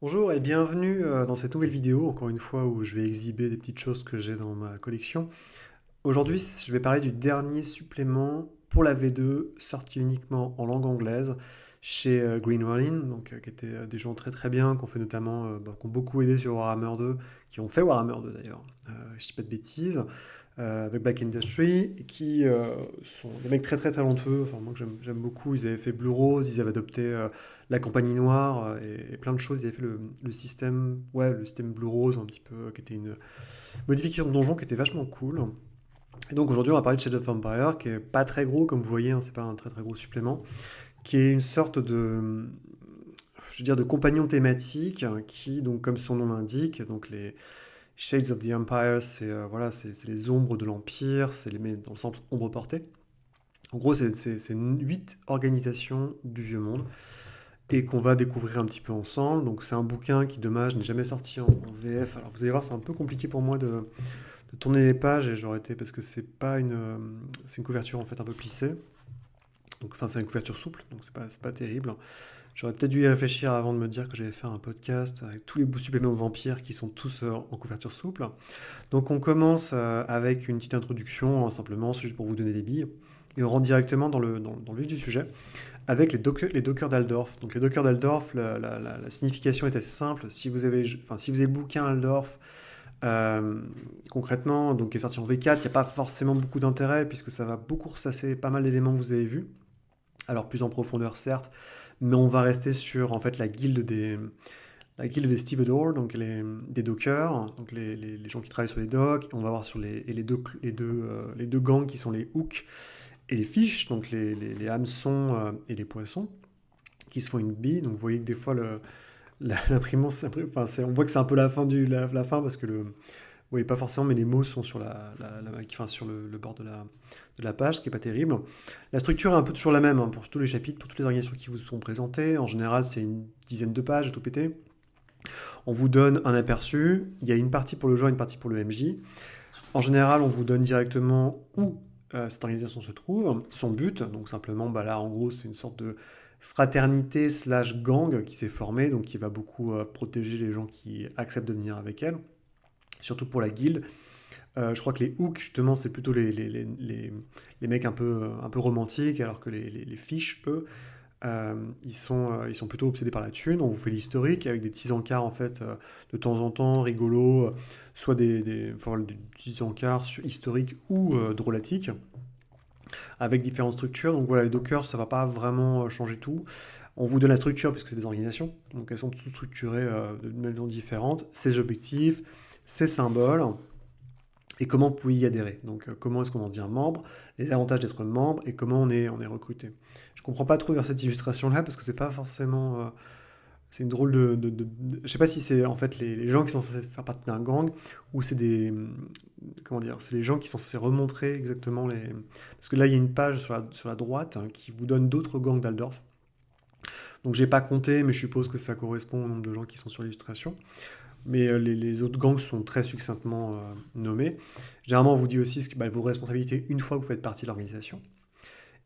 Bonjour et bienvenue dans cette nouvelle vidéo, encore une fois où je vais exhiber des petites choses que j'ai dans ma collection. Aujourd'hui, je vais parler du dernier supplément pour la V2, sorti uniquement en langue anglaise chez Green Rollin, qui étaient des gens très très bien, qui ont fait notamment, qui ont beaucoup aidé sur Warhammer 2, qui ont fait Warhammer 2 d'ailleurs, je dis pas de bêtises, avec Black Industry, et qui sont des mecs très très talentueux, enfin moi que j'aime beaucoup, ils avaient fait Blue Rose, ils avaient adopté la Compagnie Noire, et plein de choses, ils avaient fait le système, ouais, le système Blue Rose un petit peu, qui était une modification de donjon qui était vachement cool. Et donc aujourd'hui on va parler de Shadow of Empire, qui est pas très gros comme vous voyez, hein, c'est pas un très très gros supplément, qui est une sorte de, je veux dire, de compagnon thématique, qui, donc comme son nom l'indique, donc les Shades of the Empire, c'est voilà, c'est les ombres de l'Empire, c'est les mais dans le sens ombre portée. En gros, c'est 8 organisations du Vieux Monde et qu'on va découvrir un petit peu ensemble. Donc c'est un bouquin qui, dommage, n'est jamais sorti en VF. Alors vous allez voir, c'est un peu compliqué pour moi de tourner les pages et j'aurais été parce que c'est une couverture en fait un peu plissée. Donc enfin c'est une couverture souple, donc c'est pas terrible. J'aurais peut-être dû y réfléchir avant de me dire que j'allais faire un podcast avec tous les bouts suppléments de vampires qui sont tous en couverture souple. Donc on commence avec une petite introduction, simplement, c'est juste pour vous donner des billes. Et on rentre directement dans le vif du sujet avec les dockers d'Aldorf. Donc les dockers d'Aldorf, la signification est assez simple. Si vous avez le bouquin Aldorf, euh, concrètement, donc qui est sorti en V4, il n'y a pas forcément beaucoup d'intérêt puisque ça va beaucoup ressasser pas mal d'éléments que vous avez vus. Alors plus en profondeur certes, mais on va rester sur en fait la guilde des stevedores, donc des dockers, donc les gens qui travaillent sur les docks. On va voir sur les deux gangs qui sont les hooks et les fish, donc les hameçons et les poissons, qui se font une bille. Donc vous voyez que des fois l'imprimant, enfin, on voit que c'est un peu la fin parce que vous voyez pas forcément, mais les mots sont sur enfin, sur le bord de la page, ce qui est pas terrible. La structure est un peu toujours la même, hein, pour tous les chapitres, pour toutes les organisations qui vous sont présentées. En général, c'est une dizaine de pages, tout pété. On vous donne un aperçu, il y a une partie pour le joueur, une partie pour le MJ. En général, on vous donne directement où cette organisation se trouve, son but, donc simplement, bah là, en gros, c'est une sorte de fraternité slash gang qui s'est formée, donc qui va beaucoup protéger les gens qui acceptent de venir avec elle, surtout pour la guilde. Je crois que les hooks, justement, c'est plutôt les mecs un peu romantiques, alors que les fiches, eux, ils sont plutôt obsédés par la thune. On vous fait l'historique avec des petits encarts en fait de temps en temps rigolos, soit enfin, des petits encarts historiques ou drôlatiques avec différentes structures. Donc voilà, les Dockers, ça va pas vraiment changer tout. On vous donne la structure puisque c'est des organisations, donc elles sont toutes structurées de manière différente. Ces objectifs, ces symboles, et comment vous pouvez y adhérer. Donc comment est-ce qu'on en devient membre, les avantages d'être membre et comment on est recruté. Je comprends pas trop vers cette illustration-là parce que c'est pas forcément. C'est une drôle je sais pas si c'est en fait les gens qui sont censés faire partie d'un gang ou c'est des. Comment dire. C'est les gens qui sont censés remontrer exactement les. Parce que là, il y a une page sur la droite, hein, qui vous donne d'autres gangs d'Aldorf. Donc j'ai pas compté, mais je suppose que ça correspond au nombre de gens qui sont sur l'illustration. Mais les autres gangs sont très succinctement nommés. Généralement, on vous dit aussi vos responsabilités une fois que vous faites partie de l'organisation.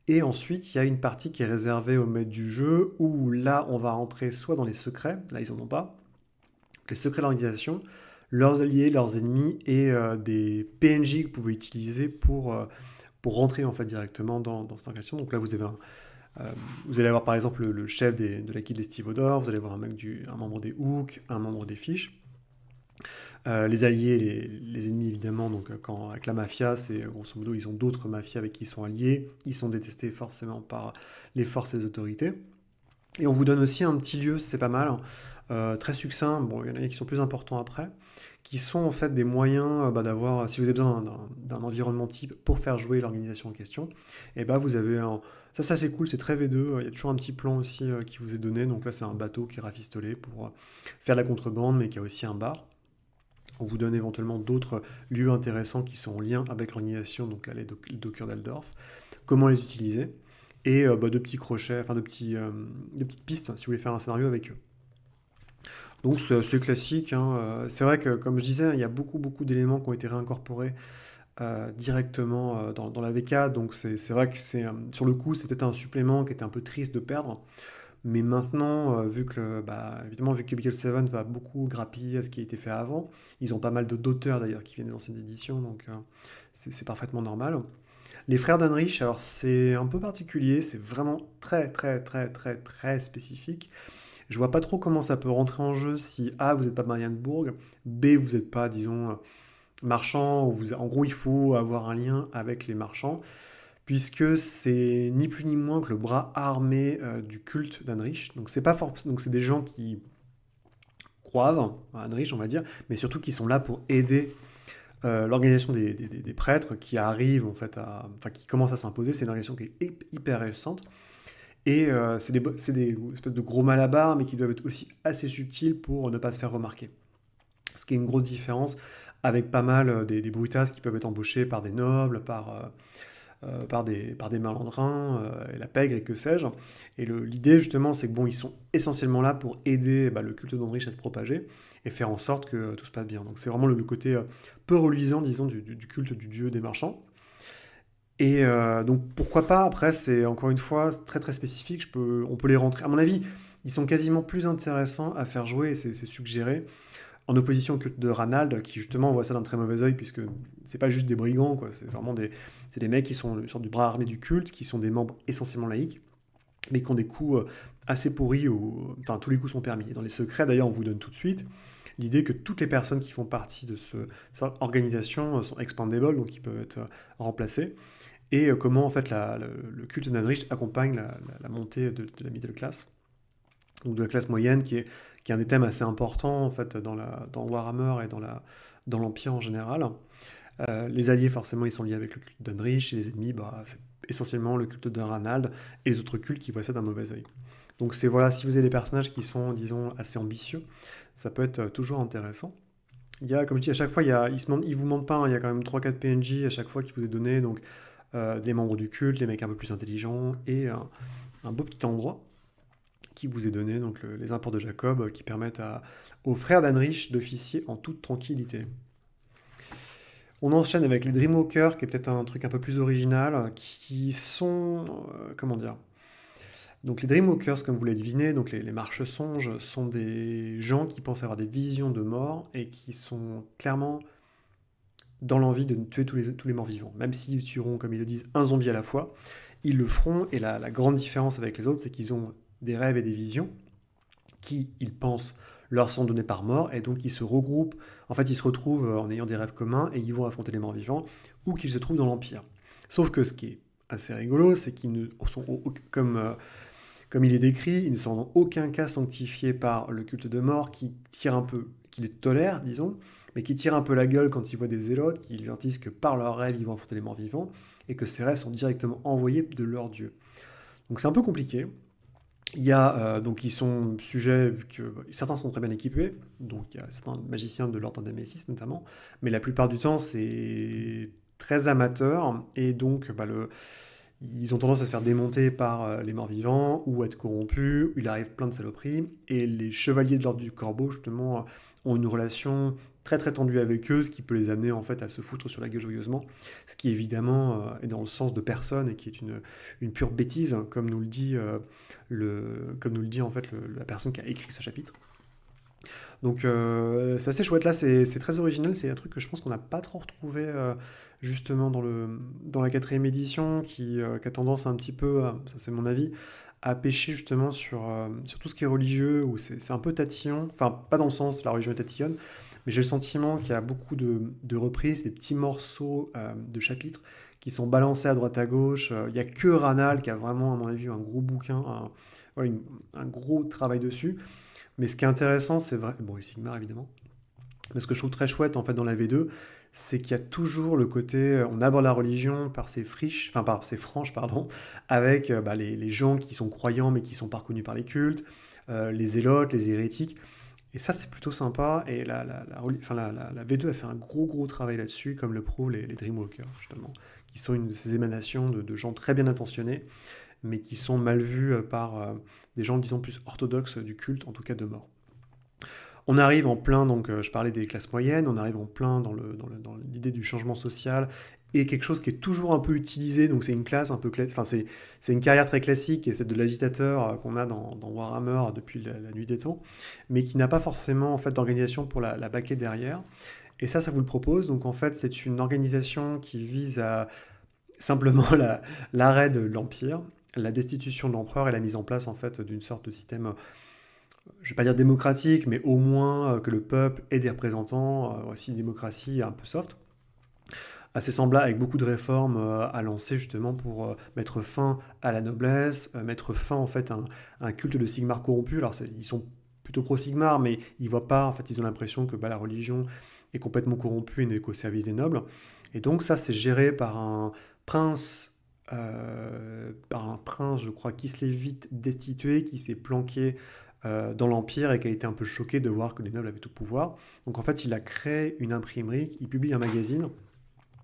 Et ensuite, il y a une partie qui est réservée aux maîtres du jeu, où là, on va rentrer soit dans les secrets, là, ils n'en ont pas, les secrets de l'organisation, leurs alliés, leurs ennemis, et des PNJ que vous pouvez utiliser pour rentrer en fait directement dans cette organisation. Donc là, vous allez avoir par exemple le chef de la guilde des Stivodor, vous allez avoir un membre des Hooks, un membre des Fish. Les alliés, les ennemis évidemment, donc avec la mafia, c'est grosso modo, ils ont d'autres mafias avec qui ils sont alliés, ils sont détestés forcément par les forces et les autorités. Et on vous donne aussi un petit lieu, c'est pas mal, très succinct, bon, il y en a qui sont plus importants après, qui sont en fait des moyens d'avoir, si vous avez besoin d'un environnement type pour faire jouer l'organisation en question, et bah vous avez ça c'est cool, c'est très V2, il y a toujours un petit plan aussi qui vous est donné, donc là c'est un bateau qui est rafistolé pour faire la contrebande, mais qui a aussi un bar. On vous donne éventuellement d'autres lieux intéressants qui sont en lien avec l'organisation, donc là les dockers d'Aldorf, comment les utiliser, et de petits crochets, enfin de petites pistes si vous voulez faire un scénario avec eux. Donc c'est assez classique, hein. C'est vrai que comme je disais, il y a beaucoup beaucoup d'éléments qui ont été réincorporés directement dans la VK, donc c'est vrai que sur le coup c'est peut-être un supplément qui était un peu triste de perdre, Mais maintenant, évidemment, vu que BL7 va beaucoup grappiller à ce qui a été fait avant, ils ont pas mal d'auteurs d'ailleurs qui viennent des anciennes éditions, donc c'est parfaitement normal. Les frères d'Heinrich, alors c'est un peu particulier, c'est vraiment très très très très très spécifique. Je vois pas trop comment ça peut rentrer en jeu si A, vous n'êtes pas Marienbourg, B, vous n'êtes pas, disons, marchand, ou en gros, il faut avoir un lien avec les marchands, puisque c'est ni plus ni moins que le bras armé du culte d'Heinrich. Donc c'est pas donc c'est des gens qui croivent à Heinrich, on va dire, mais surtout qui sont là pour aider l'organisation des prêtres qui arrivent en fait enfin qui commence à s'imposer. C'est une organisation qui est hyper récente. Et c'est des espèces de gros malabars, mais qui doivent être aussi assez subtils pour ne pas se faire remarquer. Ce qui est une grosse différence avec pas mal des brutasses qui peuvent être embauchés par des nobles, par des malandrins, et la pègre et que sais-je. Et l'idée justement, c'est que bon, ils sont essentiellement là pour aider le culte d'Andrich à se propager et faire en sorte que tout se passe bien. Donc c'est vraiment le côté peu reluisant, disons, du culte du dieu des marchands. Et donc pourquoi pas, après c'est encore une fois très très spécifique, on peut les rentrer. À mon avis, ils sont quasiment plus intéressants à faire jouer, et c'est suggéré, en opposition au culte de Ranald, qui justement voit ça d'un très mauvais œil, puisque c'est pas juste des brigands, quoi, c'est vraiment c'est des mecs qui sont une sorte du bras armé du culte, qui sont des membres essentiellement laïcs, mais qui ont des coups assez pourris, enfin tous les coups sont permis. Et dans les secrets d'ailleurs, on vous donne tout de suite l'idée que toutes les personnes qui font partie de cette organisation sont expandable, donc ils peuvent être remplacés et comment en fait le culte d'Heinrich accompagne la montée de la middle class, ou de la classe moyenne, qui est un des thèmes assez importants en fait dans Warhammer et dans l'Empire en général. Les alliés, forcément, ils sont liés avec le culte d'Heinrich, et les ennemis, c'est essentiellement le culte de Ranald et les autres cultes qui voient ça d'un mauvais œil. Donc c'est voilà, si vous avez des personnages qui sont, disons, assez ambitieux, ça peut être toujours intéressant. Il y a, comme je dis, à chaque fois, ils vous mentent pas, hein, il y a quand même 3-4 PNJ à chaque fois qui vous est donné, donc les membres du culte, les mecs un peu plus intelligents, et un beau petit endroit qui vous est donné, donc les apports de Jacob, qui permettent aux frères d'Heinrich d'officier en toute tranquillité. On enchaîne avec les Dreamwalkers, qui est peut-être un truc un peu plus original, qui sont, comment dire, donc les Dreamwalkers, comme vous l'avez deviné, donc les marches-songes, sont des gens qui pensent avoir des visions de mort et qui sont clairement dans l'envie de tuer tous les morts vivants. Même s'ils tueront, comme ils le disent, un zombie à la fois, ils le feront, et la grande différence avec les autres, c'est qu'ils ont des rêves et des visions qui, ils pensent, leur sont donnés par mort, et donc ils se regroupent, en fait ils se retrouvent en ayant des rêves communs, et ils vont affronter les morts vivants, ou qu'ils se trouvent dans l'Empire. Sauf que ce qui est assez rigolo, c'est qu'ils ne sont, comme il est décrit, ils ne sont en aucun cas sanctifiés par le culte de mort, qui tire un peu, qui les tolère, disons, mais qui tire un peu la gueule quand ils voient des zélotes, qui leur disent que par leurs rêves, ils vont affronter les morts vivants, et que ces rêves sont directement envoyés de leur dieu. Donc c'est un peu compliqué. Il y a, donc ils sont sujets, vu que certains sont très bien équipés, donc il y a certains magiciens de l'ordre d'Amésis notamment, mais la plupart du temps c'est très amateur, et donc ils ont tendance à se faire démonter par les morts-vivants, ou être corrompus, il arrive plein de saloperies, et les chevaliers de l'ordre du corbeau, justement, ont une relation très très tendue avec eux, ce qui peut les amener en fait à se foutre sur la gueule joyeusement, ce qui évidemment est dans le sens de personne, et qui est une pure bêtise, comme nous le dit, en fait la personne qui a écrit ce chapitre. Donc c'est assez chouette là, c'est très original, c'est un truc que je pense qu'on n'a pas trop retrouvé justement dans la quatrième édition, qui a tendance un petit peu, ça c'est mon avis, à pêcher justement sur tout ce qui est religieux, où c'est un peu tatillon, enfin pas dans le sens la religion est tatillonne, mais j'ai le sentiment qu'il y a beaucoup de reprises, des petits morceaux de chapitres qui sont balancés à droite à gauche. Il n'y a que Ranal qui a vraiment, à mon avis, un gros bouquin, voilà, un gros travail dessus. Mais ce qui est intéressant, c'est vrai, bon, et Sigmar évidemment, mais ce que je trouve très chouette en fait dans la V2, c'est qu'il y a toujours le côté, on aborde la religion par ses friches, enfin par ses franges, pardon, avec les gens qui sont croyants mais qui sont pas reconnus par les cultes, les zélotes, les hérétiques, et ça c'est plutôt sympa, et la V2 a fait un gros gros travail là-dessus, comme le prouvent les Dreamwalkers, justement, qui sont une de ces émanations de gens très bien intentionnés, mais qui sont mal vus par des gens, disons, plus orthodoxes du culte, en tout cas de mort. On arrive en plein, donc je parlais des classes moyennes, on arrive en plein dans l'idée du changement social et quelque chose qui est toujours un peu utilisé, donc c'est une classe un peu enfin c'est une carrière très classique, et c'est de l'agitateur qu'on a dans Warhammer depuis la nuit des temps, mais qui n'a pas forcément en fait d'organisation pour la baquer derrière. Et ça vous le propose. Donc en fait, c'est une organisation qui vise à simplement l'arrêt de l'Empire, la destitution de l'empereur et la mise en place en fait d'une sorte de système, je vais pas dire démocratique, mais au moins que le peuple ait des représentants, aussi une démocratie un peu soft, assez semblable, avec beaucoup de réformes à lancer justement pour mettre fin à la noblesse, mettre fin en fait à un culte de Sigmar corrompu. Alors ils sont plutôt pro-Sigmar, mais ils voient pas, en fait ils ont l'impression que bah, la religion est complètement corrompue et n'est qu'au service des nobles. Et donc ça c'est géré prince, par un prince, je crois, kislévite destitué, qui s'est planqué dans l'Empire et qui a été un peu choqué de voir que les nobles avaient tout pouvoir. Donc en fait il a créé une imprimerie, il publie un magazine,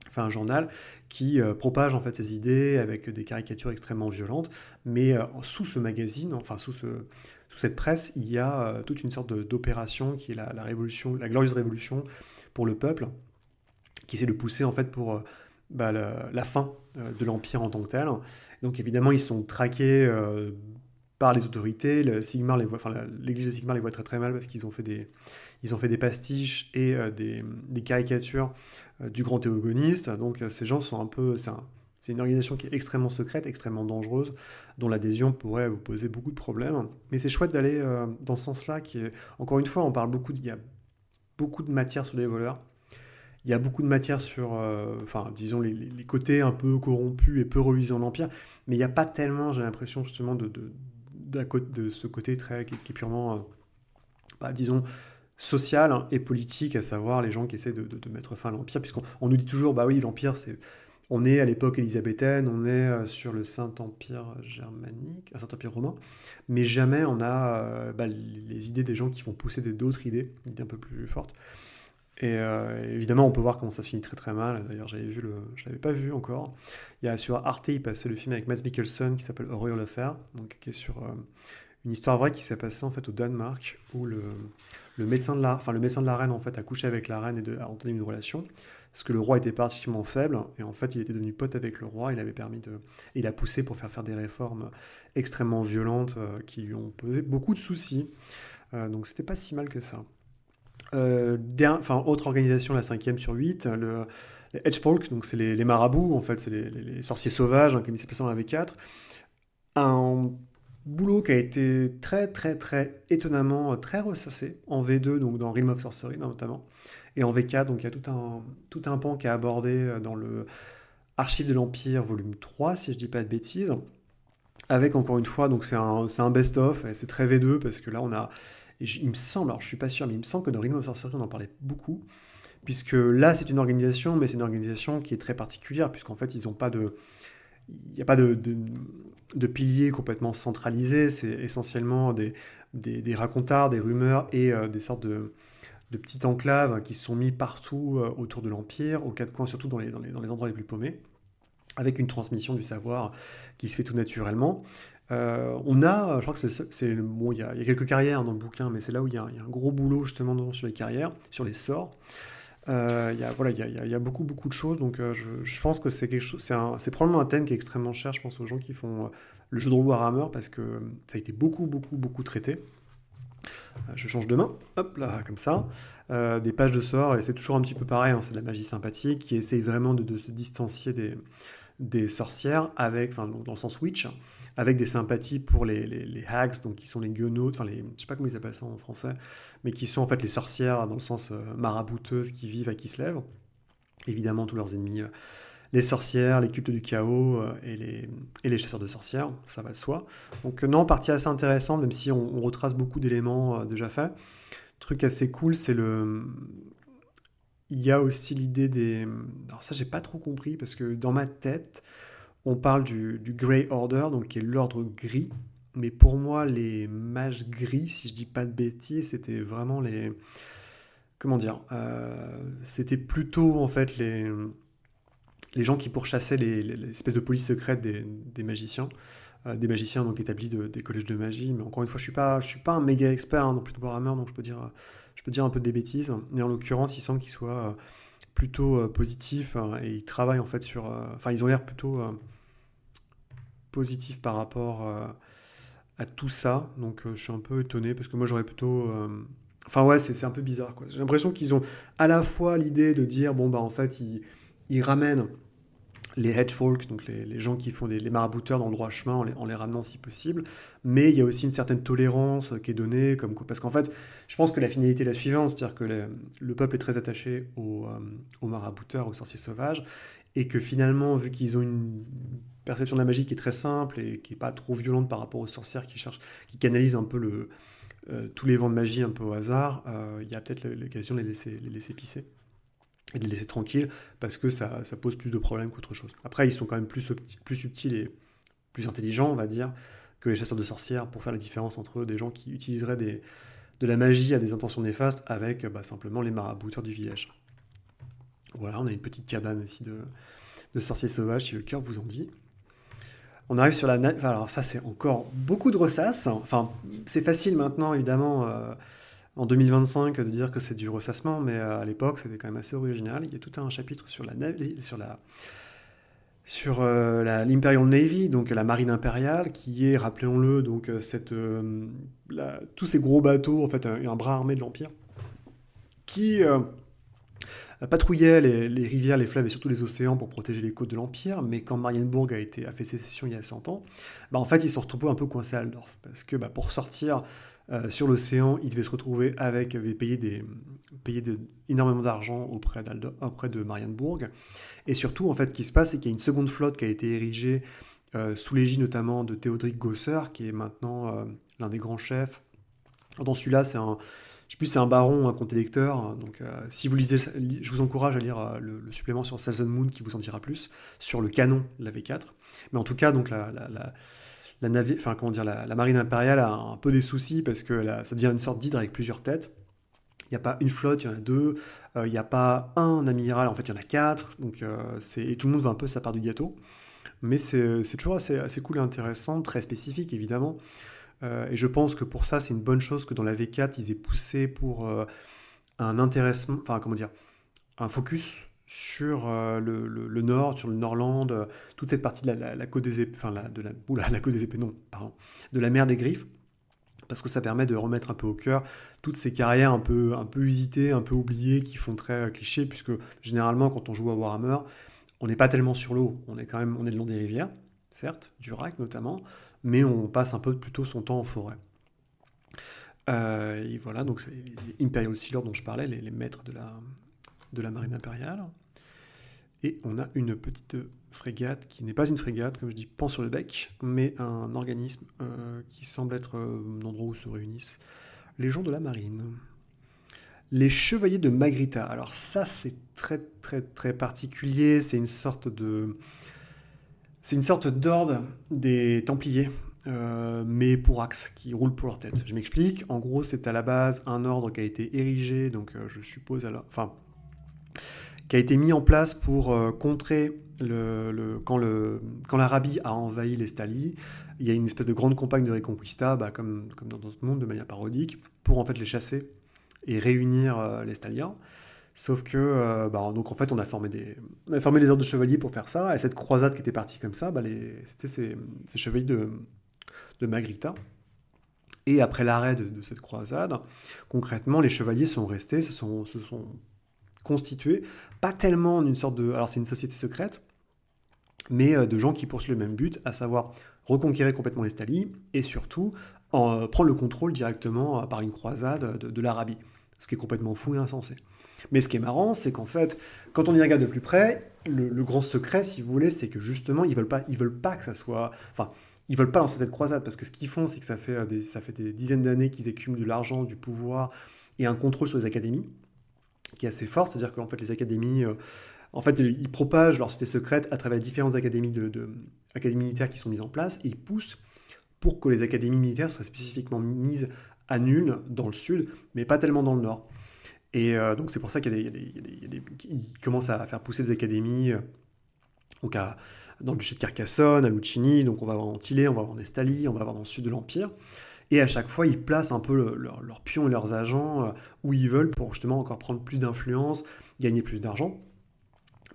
enfin un journal qui propage en fait ses idées avec des caricatures extrêmement violentes, mais sous ce magazine, enfin sous cette presse, il y a toute une sorte d'opération qui est la révolution, la glorieuse révolution pour le peuple, qui essaie de pousser en fait pour bah, la fin de l'empire en tant que tel. Donc évidemment ils sont traqués par les autorités. Sigmar les voit, enfin, l'église de Sigmar les voit très très mal parce qu'ils ont fait ils ont fait des pastiches et des caricatures du grand théogoniste. Donc ces gens sont un peu... C'est une organisation qui est extrêmement secrète, extrêmement dangereuse, dont l'adhésion pourrait vous poser beaucoup de problèmes. Mais c'est chouette d'aller dans ce sens-là. Encore une fois, on parle il y a beaucoup de matière sur les voleurs. Il y a beaucoup de matière sur, enfin, disons, les côtés un peu corrompus et peu reluisants de l'Empire. Mais il n'y a pas tellement, j'ai l'impression, justement, de ce côté qui est purement, bah, disons, social et politique, à savoir les gens qui essaient de mettre fin à l'Empire, puisqu'on nous dit toujours, bah oui, l'Empire, on est à l'époque élisabéthaine, on est sur le Saint-Empire germanique, un Saint-Empire romain, mais jamais on a bah, les idées des gens qui vont pousser d'autres idées un peu plus fortes. Et évidemment, on peut voir comment ça se finit très très mal. D'ailleurs, je l'avais pas vu encore. Il y a sur Arte, il passait le film avec Mads Mikkelsen qui s'appelle A Royal Affair, donc qui est sur une histoire vraie qui s'est passée en fait au Danemark, où le médecin de le médecin de la reine en fait a couché avec la reine et a entamé une relation, parce que le roi était particulièrement faible, et en fait il était devenu pote avec le roi. Il a poussé pour faire des réformes extrêmement violentes qui lui ont posé beaucoup de soucis. Donc c'était pas si mal que ça. Autre organisation, la cinquième sur 8, les Hedgefolk, donc c'est les marabouts, en fait, c'est les sorciers sauvages, hein, comme il s'appelle ça dans la V4. Un boulot qui a été très, très, très étonnamment très ressassé en V2, donc dans Realm of Sorcery notamment, et en V4, donc il y a tout un pan qui est abordé dans le Archive de l'Empire, volume 3, si je dis pas de bêtises, avec encore une fois, donc c'est un best-of, et c'est très V2, parce que là on a, il me semble, alors je suis pas sûr, mais il me semble que dans Ring of Sorcery on en parlait beaucoup, puisque là c'est une organisation, mais c'est une organisation qui est très particulière, puisqu'en fait ils ont pas de, il n'y a pas de piliers complètement centralisés, c'est essentiellement des racontards, des rumeurs et des sortes de petites enclaves qui se sont mis partout autour de l'Empire, aux quatre coins, surtout dans les endroits les plus paumés, avec une transmission du savoir qui se fait tout naturellement. Je crois que bon, il y a quelques carrières dans le bouquin, mais c'est là où il y a un gros boulot justement sur les carrières, sur les sorts. Voilà, il y a beaucoup, beaucoup de choses, donc je pense que c'est quelque chose, c'est probablement un thème qui est extrêmement cher, je pense, aux gens qui font le jeu de rôle Warhammer, parce que ça a été beaucoup, beaucoup, beaucoup traité. Je change de main, hop là, comme ça. Des pages de sorts, et c'est toujours un petit peu pareil, hein, c'est de la magie sympathique qui essaye vraiment de se distancier des sorcières, enfin, dans le sens witch, avec des sympathies pour les hags, donc qui sont les guenaudes, enfin je sais pas comment ils appellent ça en français, mais qui sont en fait les sorcières dans le sens marabouteuses qui vivent à Kislev. Évidemment, tous leurs ennemis, les sorcières, les cultes du chaos et les chasseurs de sorcières, ça va de soi. Donc non, partie assez intéressante, même si on retrace beaucoup d'éléments déjà faits. Truc assez cool, il y a aussi l'idée des... Alors ça, j'ai pas trop compris, parce que dans ma tête, on parle du Grey Order, donc qui est l'ordre gris. Mais pour moi, les mages gris, si je dis pas de bêtises, c'était vraiment les... Comment dire c'était plutôt, en fait, les gens qui pourchassaient les espèces de police secrète des magiciens. Des magiciens donc établis des collèges de magie. Mais encore une fois, je suis pas un méga expert non plus de Warhammer, donc je peux dire un peu des bêtises. Mais en l'occurrence, il semble qu'ils soient plutôt positifs, hein, et ils travaillent en fait sur... Enfin, ils ont l'air plutôt positifs par rapport à tout ça. Donc je suis un peu étonné parce que moi j'aurais plutôt... Enfin ouais, c'est un peu bizarre, quoi. J'ai l'impression qu'ils ont à la fois l'idée de dire, bon bah en fait ils ramènent les hedge folks, donc les gens qui font les marabouteurs dans le droit chemin en les ramenant si possible, mais il y a aussi une certaine tolérance qui est donnée, parce qu'en fait, je pense que la finalité est la suivante, c'est-à-dire que le peuple est très attaché aux marabouteurs, aux sorciers sauvages, et que finalement, vu qu'ils ont une perception de la magie qui est très simple et qui n'est pas trop violente par rapport aux sorcières qui canalisent un peu tous les vents de magie un peu au hasard, il y a peut-être l'occasion de les laisser pisser et de les laisser tranquilles, parce que ça pose plus de problèmes qu'autre chose. Après, ils sont quand même plus subtils et plus intelligents, on va dire, que les chasseurs de sorcières pour faire la différence entre eux, des gens qui utiliseraient de la magie à des intentions néfastes avec simplement les marabouteurs du village. Voilà, on a une petite cabane aussi de sorciers sauvages, si le cœur vous en dit. On arrive sur enfin, alors ça, c'est encore beaucoup de ressasse. Enfin, c'est facile maintenant, évidemment, en 2025 de dire que c'est du ressassement, mais à l'époque c'était quand même assez original. Il y a tout un chapitre sur l'Imperial Navy, donc la marine impériale, qui est, rappelons-le, donc tous ces gros bateaux, en fait un bras armé de l'Empire, qui patrouillait les rivières, les fleuves et surtout les océans pour protéger les côtes de l'Empire, mais quand Marienburg a fait sécession il y a 100 ans, en fait ils se sont retrouvés un peu coincés à Aldorf, parce que pour sortir sur l'océan, ils devaient se retrouver payer énormément d'argent auprès de Marienburg, et surtout en fait ce qui se passe, c'est qu'il y a une seconde flotte qui a été érigée sous l'égide notamment de Théodric Gosser, qui est maintenant l'un des grands chefs. Dans celui-là, je sais plus, c'est un baron, un comte électeur. Donc, si vous lisez, je vous encourage à lire le supplément sur Thousand Moon qui vous en dira plus sur le canon de la V4. Mais en tout cas, donc la marine impériale a un peu des soucis parce que ça devient une sorte d'hydre avec plusieurs têtes. Il n'y a pas une flotte, il y en a deux. Il n'y a pas un amiral, en fait, il y en a quatre. Donc, et tout le monde veut un peu sa part du gâteau. Mais c'est toujours assez cool et intéressant, très spécifique évidemment. Et je pense que pour ça, c'est une bonne chose que dans la V4, ils aient poussé pour un intéressement, enfin comment dire, un focus sur le nord, sur le Nordland, toute cette partie de la côte des épées, enfin la côte des épées, non, pardon, de la mer des Griffes, parce que ça permet de remettre un peu au cœur toutes ces carrières un peu usitées, un peu oubliées, qui font très cliché, puisque généralement, quand on joue à Warhammer, on n'est pas tellement sur l'eau, on est le long des rivières, certes, du Rack notamment, mais on passe un peu plutôt son temps en forêt. Et voilà, donc c'est les Imperial Sealers dont je parlais, les maîtres de la marine impériale. Et on a une petite frégate qui n'est pas une frégate, comme je dis, pan sur le bec, mais un organisme qui semble être l'endroit où se réunissent les gens de la marine. Les chevaliers de Magrita. Alors ça, c'est très très très particulier. C'est une sorte d'ordre des Templiers, mais pour axe, qui roule pour leur tête. Je m'explique. En gros, c'est à la base un ordre qui a été érigé, donc je suppose qui a été mis en place pour contrer quand l'Arabie a envahi les Stali. Il y a une espèce de grande campagne de Reconquista, comme dans notre monde, de manière parodique, pour en fait les chasser et réunir les Staliens. Sauf que, donc en fait, on a formé des ordres de chevaliers pour faire ça, et cette croisade qui était partie comme ça, c'était ces chevaliers de Magrita. Et après l'arrêt de cette croisade, concrètement, les chevaliers sont restés, se sont constitués, pas tellement en une sorte de... Alors c'est une société secrète, mais de gens qui poursuivent le même but, à savoir reconquérir complètement les Stali, et surtout prendre le contrôle directement par une croisade de l'Arabie. Ce qui est complètement fou et insensé. Mais ce qui est marrant, c'est qu'en fait, quand on y regarde de plus près, le grand secret, si vous voulez, c'est que justement, ils veulent pas que ça soit... Enfin, ils veulent pas lancer cette croisade, parce que ce qu'ils font, c'est que ça fait des dizaines d'années qu'ils accumulent de l'argent, du pouvoir, et un contrôle sur les académies, qui est assez fort, c'est-à-dire qu'en fait, les académies... en fait, ils propagent leur cité secrète à travers les différentes académies académies militaires qui sont mises en place, et ils poussent pour que les académies militaires soient spécifiquement mises à nul dans le sud, mais pas tellement dans le nord. Et donc c'est pour ça qu'ils commencent à faire pousser des académies donc dans le duché de Carcassonne, à Lucchini, donc on va avoir en Tillé, on va avoir en Estalie, on va avoir dans le sud de l'Empire. Et à chaque fois, ils placent un peu leurs pions et leurs agents où ils veulent pour justement encore prendre plus d'influence gagner plus d'argent.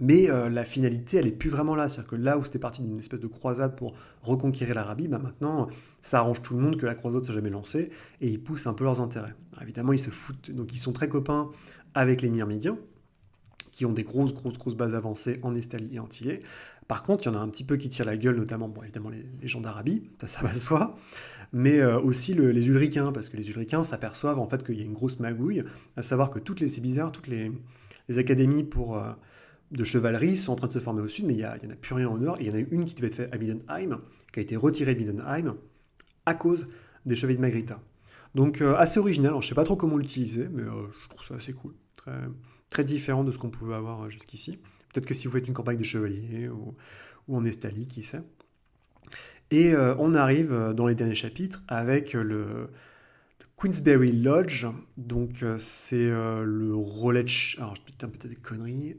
Mais la finalité, elle n'est plus vraiment là. C'est-à-dire que là où c'était parti d'une espèce de croisade pour reconquérir l'Arabie, bah maintenant, ça arrange tout le monde que la croisade ne soit jamais lancée, et ils poussent un peu leurs intérêts. Alors, évidemment, ils se foutent, donc ils sont très copains avec les Myrmidiens, qui ont des grosses bases avancées en Estalie et en Antillais. Par contre, il y en a un petit peu qui tirent la gueule, notamment, bon, évidemment, les gens d'Arabie, ça va de soi, mais aussi les Ulricains, parce que les Ulricains s'aperçoivent en fait qu'il y a une grosse magouille, à savoir que c'est bizarre, toutes les académies de chevalerie sont en train de se former au sud, mais il n'y en a plus rien au nord, et il y en a une qui devait être faite à Mindenheim, qui a été retirée de Mindenheim à cause des chevaliers de Magrita. Donc assez original, alors, je ne sais pas trop comment l'utiliser, mais je trouve ça assez cool, très différent de ce qu'on pouvait avoir jusqu'ici. Peut-être que si vous faites une campagne de chevaliers ou en Estalie, qui sait. Et on arrive dans les derniers chapitres avec le Queensberry Lodge. Donc c'est le relais de chasse. Alors je dis peut-être des conneries.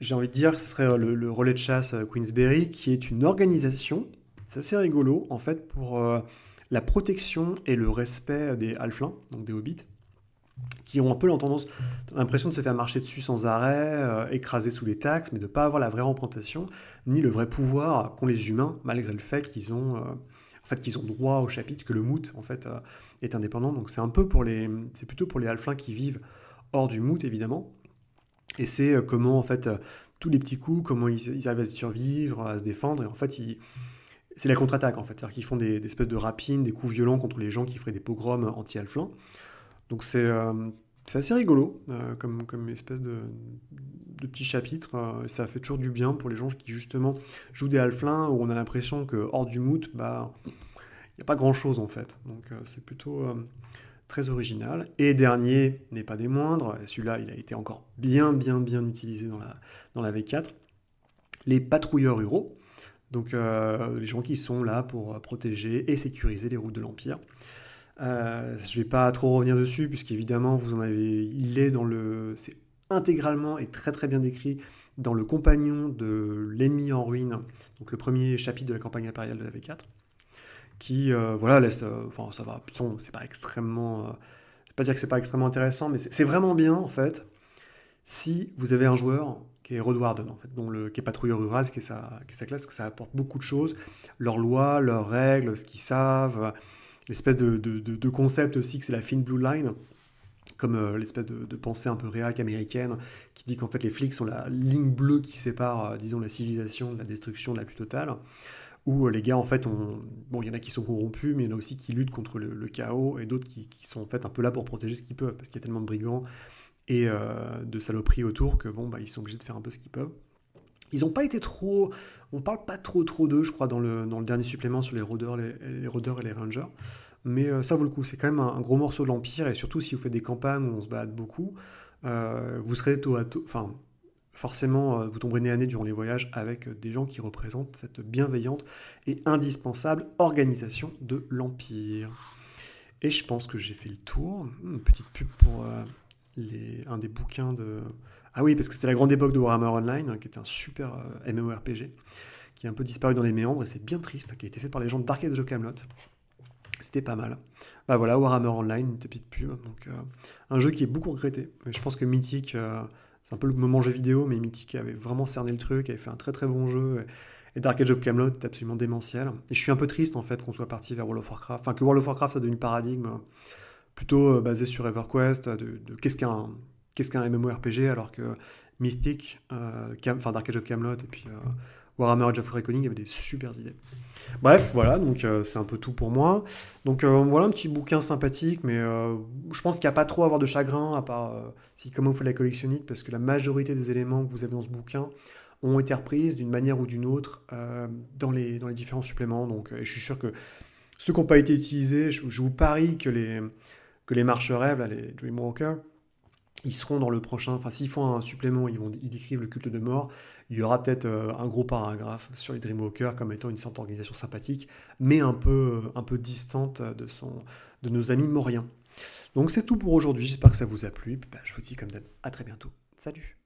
J'ai envie de dire que ce serait le relais de chasse Queensberry, qui est une organisation, c'est assez rigolo, en fait, pour la protection et le respect des halflins, donc des hobbits, qui ont un peu l'impression de se faire marcher dessus sans arrêt, écrasés sous les taxes, mais de ne pas avoir la vraie représentation, ni le vrai pouvoir qu'ont les humains, malgré le fait qu'ils ont, qu'ils ont droit au chapitre, que le moot, en fait, est indépendant. Donc c'est plutôt pour les halflins qui vivent hors du moot, évidemment. Et c'est comment, en fait, tous les petits coups, comment ils arrivent à survivre, à se défendre, et en fait, c'est la contre-attaque, en fait. C'est-à-dire qu'ils font des espèces de rapines, des coups violents contre les gens qui feraient des pogroms anti-halflins. Donc c'est assez rigolo comme espèce de petit chapitre. Ça fait toujours du bien pour les gens qui justement jouent des halflins où on a l'impression que hors du moot, bah il n'y a pas grand-chose en fait. Donc c'est plutôt très original. Et dernier n'est pas des moindres, et celui-là il a été encore bien utilisé dans la V4, les patrouilleurs ruraux. Donc les gens qui sont là pour protéger et sécuriser les routes de l'Empire. Je ne vais pas trop revenir dessus, puisqu'évidemment, c'est intégralement et très bien décrit dans le compagnon de l'ennemi en ruine, donc le premier chapitre de la campagne impériale de la V4, qui, laisse, ça va, c'est pas extrêmement, je vais pas dire que c'est pas extrêmement intéressant, mais c'est vraiment bien, en fait, si vous avez un joueur qui est Roadwarden, en fait, qui est patrouilleur rural, qui est sa classe, que ça apporte beaucoup de choses, leurs lois, leurs règles, ce qu'ils savent, l'espèce de concept aussi que c'est la Thin Blue Line, comme l'espèce de pensée un peu réac américaine, qui dit qu'en fait les flics sont la ligne bleue qui sépare, disons, la civilisation de la destruction de la plus totale, où les gars, en fait, il y en a qui sont corrompus, mais il y en a aussi qui luttent contre le chaos, et d'autres qui sont en fait un peu là pour protéger ce qu'ils peuvent, parce qu'il y a tellement de brigands et de saloperies autour que ils sont obligés de faire un peu ce qu'ils peuvent. Ils n'ont pas été trop... On parle pas trop d'eux, je crois, dans le dernier supplément sur les rôdeurs et les rangers. Mais ça vaut le coup. C'est quand même un gros morceau de l'Empire. Et surtout, si vous faites des campagnes où on se balade beaucoup, vous serez tôt à tôt... Enfin, forcément, vous tomberez nez à nez durant les voyages avec des gens qui représentent cette bienveillante et indispensable organisation de l'Empire. Et je pense que j'ai fait le tour. Une petite pub pour un des bouquins de... Ah oui, parce que c'était la grande époque de Warhammer Online, qui était un super MMORPG, qui est un peu disparu dans les méandres, et c'est bien triste, qui a été fait par les gens d'Arcade of Camelot. C'était pas mal. Bah voilà, Warhammer Online, une petite pub. Donc, un jeu qui est beaucoup regretté. Mais je pense que Mythic, c'est un peu le moment jeu vidéo, mais Mythic avait vraiment cerné le truc, avait fait un très bon jeu. Et Dark Age of Camelot est absolument démentiel. Et je suis un peu triste, en fait, qu'on soit parti vers World of Warcraft. Enfin, que World of Warcraft a devenu le paradigme plutôt basé sur EverQuest, de qu'est-ce qu'un MMORPG, alors que Mythic, Dark Age of Camelot et puis Warhammer Age of Reckoning avaient des super idées. Bref, voilà, donc c'est un peu tout pour moi. Donc voilà un petit bouquin sympathique, mais je pense qu'il n'y a pas trop à avoir de chagrin, à part si comment vous faites la collectionnite, parce que la majorité des éléments que vous avez dans ce bouquin ont été reprises d'une manière ou d'une autre dans les différents suppléments. Donc je suis sûr que ceux qui n'ont pas été utilisés, je vous parie que les marche-rêves, là, les Dreamwalkers, ils seront dans le prochain... Enfin, s'ils font un supplément, ils décrivent le culte de mort, il y aura peut-être un gros paragraphe sur les Dreamwalkers comme étant une sorte d'organisation sympathique, mais un peu distante de nos amis mauriens. Donc c'est tout pour aujourd'hui, j'espère que ça vous a plu. Je vous dis comme d'hab, à très bientôt. Salut!